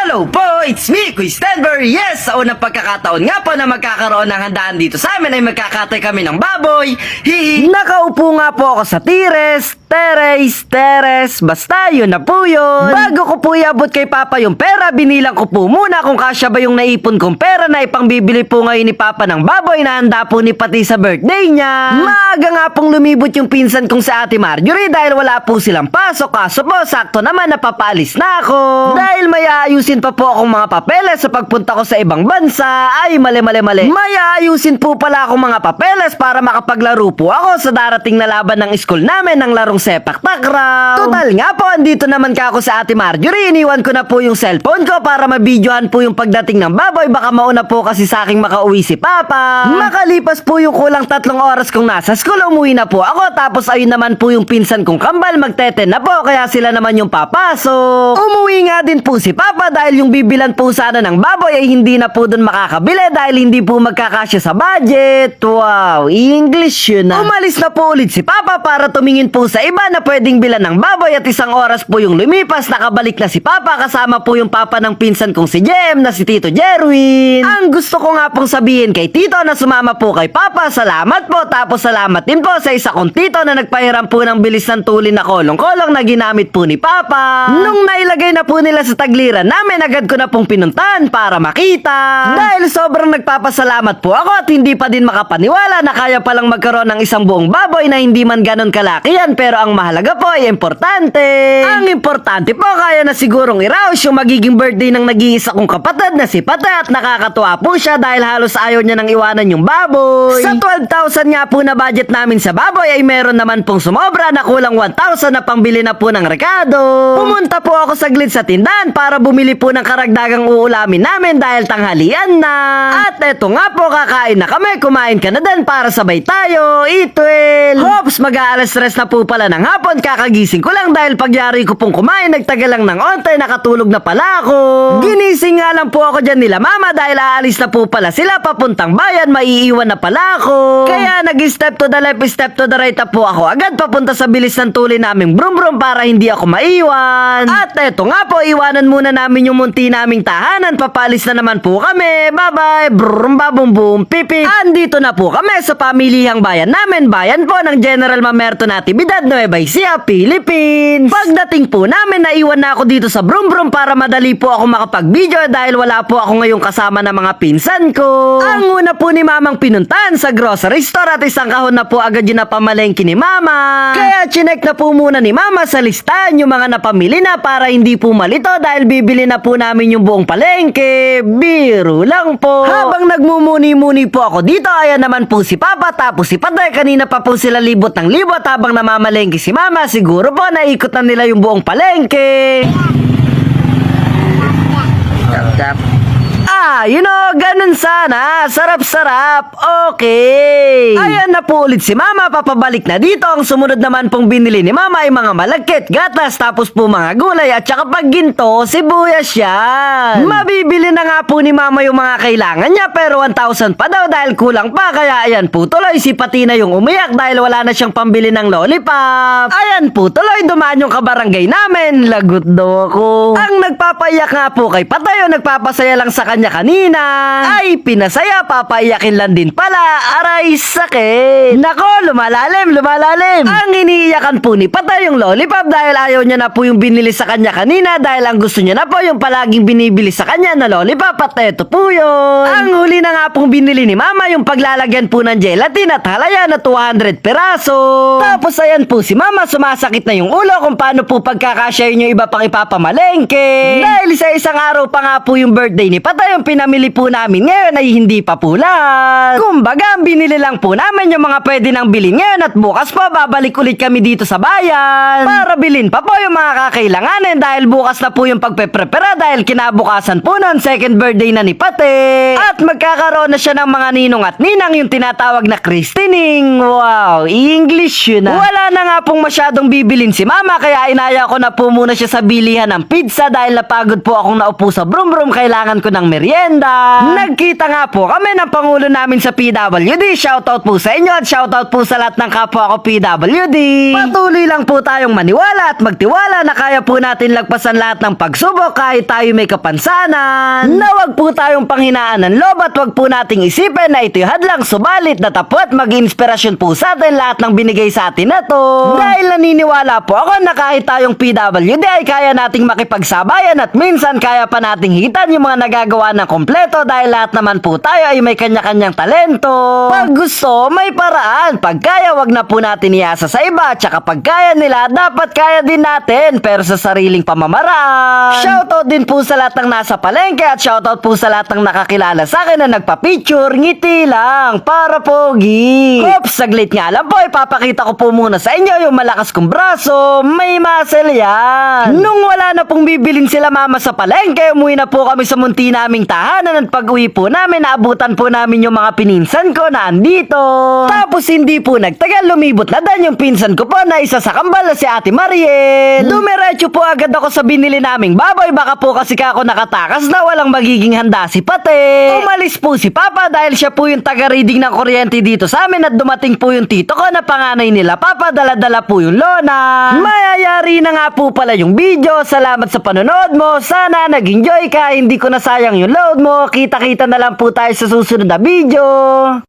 Hello po, it's me, Kuya Stanbury. Yes, sa unang pagkakataon nga po na magkakaroon ng handaan dito sa amin ay magkakatay kami ng baboy. Hihi. Nakaupo nga po ako sa teres, basta yun na po yun. Bago ko po iabot kay Papa yung pera, binilang ko po muna kung kasya ba yung naipon kong pera na ipangbibili po ngayon ni Papa ng baboy na handa po ni Pati sa birthday niya. Maaga nga pong lumibot yung pinsan kong sa Ate Marjorie dahil wala po silang pasok. Kaso po, sakto naman napapaalis na ako. Dahil may aayusin pa po akong mga papeles sa pagpunta ko sa ibang bansa. Ay, mali. May aayusin po pala akong mga papeles para makapaglaro po ako sa darating na laban ng school namin ng larong sepak takraw. Total nga po, andito naman ka ako sa Ate Marjorie. Iniwan ko na po yung cellphone ko para mabidyohan po yung pagdating ng baboy. Baka mauna po kasi sa aking makauwi si Papa. Makalipas po yung kulang 3 oras kong nasa school, umuwi na po ako. Tapos ayun naman po yung pinsan kong kambal, magteten na po. Kaya sila naman yung papasok. Umuwi nga din po si Papa dahil yung bibilan po sana ng baboy ay hindi na po dun makakabili dahil hindi po magkakasya sa budget. Wow, English yun na. Umalis na po ulit si Papa para tumingin po sa iba na pwedeng bilan ng baboy at 1 oras po yung lumipas, nakabalik na si Papa kasama po yung papa ng pinsan kong si Jem na si Tito Jerwin. Ang gusto ko nga pong sabihin kay Tito na sumama po kay Papa, salamat po. Tapos salamat din po sa isa kong tito na nagpahiram po ng bilis ng tulin na kolong-kolong na ginamit po ni Papa. Nung nailagay na po nila sa tagliran namin, agad ko na pong pinuntahan para makita. Dahil sobrang nagpapasalamat po ako at hindi pa din makapaniwala na kaya palang magkaroon ng isang buong baboy na hindi man ganon kalaki yan, pero ang mahalaga po ay importante. Ang importante po, kaya na sigurong iraos yung magiging birthday ng nag-iisa kong kapatid na si Pate at nakakatuwa po siya dahil halos ayaw niya nang iwanan yung baboy. Sa 12,000 nga po na budget namin sa baboy ay meron naman pong sumobra na kulang 1,000 na pambili na po ng rekado. Pumunta po ako saglit sa tindahan para bumili po ng karagdagang uulamin namin dahil tanghalian na. At eto nga po, kakain na kami. Kumain ka na din para sabay tayo. Eat well. Hops, mag-aalas stress na po pala ng hapon. Kakagising ko lang dahil pagyari ko pong kumain, nagtagal lang ng onte, nakatulog na pala ako. Ginising nga lang po ako dyan nila mama dahil aalis na po pala sila papuntang bayan, maiiwan na pala ako. Kaya nag-step to the left, step to the right na po ako agad papunta sa bilis ng tuli naming brum para hindi ako maiwan. At eto nga po, iwanan muna namin yung munti naming tahanan, papalis na naman po kami. Bye-bye, brum babum boom, pipip. Andito na po kami sa pamilihang bayan namin, bayan po ng General Mamerto Natividad, Nueva Ecija, Philippines. Pagdating po namin, naiwan na ako dito sa brum para madali po ako makapag-video dahil wala po ako ngayong kasama ng mga pinsan ko. Ang una po ni mamang pinuntahan sa grocery store at isang kahon na po agad yun na pamalengke ni mama. Kaya chinek na po muna ni mama sa listahan yung mga napamili na para hindi po malito dahil bibili na po namin yung buong palengke. Biro lang po. Habang nagmumuni-muni po ako dito, ayan naman po si Papa tapos si Patay. Kanina pa po sila libot ng libot habang namamalengke si mama. Siguro po naikot na nila yung buong palengke. Tap. Ganun sana. Sarap-sarap. Okay. Ayan na po ulit si mama. Papabalik na dito. Ang sumunod naman pong binili ni mama ay mga malagkit, gatas, tapos po mga gulay at saka pag ginto, sibuyas yan. Mabibili na nga po ni mama yung mga kailangan niya pero 1,000 pa daw dahil kulang pa. Kaya ayan po tuloy si Pati na yung umiyak dahil wala na siyang pambili ng lollipop. Ayan po tuloy dumaan yung kabarangay namin. Lagot daw ako. Ang nagpapaiyak nga po kay Patay o nagpapasaya lang sa kanya kanina ay pinasaya, papaiyakin lang din pala. Aray, sakit. Nako, lumalalim. Ang iniiyakan po ni Patay yung lollipop dahil ayaw niya na po yung binili sa kanya kanina dahil ang gusto niya na po yung palaging binibili sa kanya na lollipop at eto po yun. Ang huli na nga pong binili ni mama yung paglalagyan po ng gelatin at halaya na 200 peraso. Tapos ayan po si mama, sumasakit na yung ulo kung paano po pagkakasyahin yung iba pang ipapamalengke. Dahil sa isang araw pa nga po yung birthday ni Patay, yung pinamili po namin ngayon ay hindi pa pulan. Kumbaga, binili lang po namin yung mga pwede nang bilhin ngayon at bukas po babalik ulit kami dito sa bayan para bilhin pa po yung mga kakailanganin dahil bukas na po yung pagpeprepara dahil kinabukasan po nun, second birthday na ni Pate. At magkakaroon na siya ng mga ninong at ninang yung tinatawag na christening. Wow, English yun na. Wala na nga pong masyadong bibilin si mama kaya inaya ko na po muna siya sa bilihan ng pizza dahil napagod po akong naupo sa brum kailangan ko ng merienda. merienda. Nagkita nga po kami ng pangulo namin sa PWD. Shoutout po sa inyo at shoutout po sa lahat ng kapwa ko PWD. Patuloy lang po tayong maniwala at magtiwala na kaya po natin lagpasan lahat ng pagsubok kahit tayo may kapansanan. Na wag po tayong panghinaan ng loob at wag po nating isipin na ito'y hadlang, subalit na tapat mag-inspirasyon po sa atin lahat ng binigay sa atin na to. Dahil naniniwala po ako na kahit tayong PWD ay kaya nating makipagsabayan at minsan kaya pa nating hitan yung mga nagagawa ng kompleto dahil lahat naman po tayo ay may kanya-kanyang talento. Pag gusto, may paraan. Pag kaya, wag na po natin iasa sa iba. Tsaka pag kaya nila, dapat kaya din natin pero sa sariling pamamaraan. Shoutout din po sa lahat ng nasa palengke at shoutout po sa lahat ng nakakilala sa akin na nagpa-picture. Ngiti lang para pogi. Oops, saglit nga lang po. Ipapakita ko po muna sa inyo yung malakas kong braso. May muscle yan. Nung wala na pong bibilin sila mama sa palengke, umuwi na po kami sa munti naming tahanan at pag-uwi po namin, naabutan po namin yung mga pininsan ko na andito. Tapos hindi po nagtagal, lumibot na dan yung pinsan ko po na isa sa kambal na si Ate Mariel. Dumiretso po agad ako sa binili naming baboy, baka po kasi ako nakatakas na walang magiging handa si Pate. Umalis po si Papa dahil siya po yung taga-reading ng kuryente dito sa amin at dumating po yung tito ko na panganay nila Papa, dala-dala po yung lona. Mayayari na nga po pala yung video. Salamat sa panonood mo. Sana nag-enjoy ka, hindi ko nasayang yung load mo. Kita-kita na lang po tayo sa susunod na video.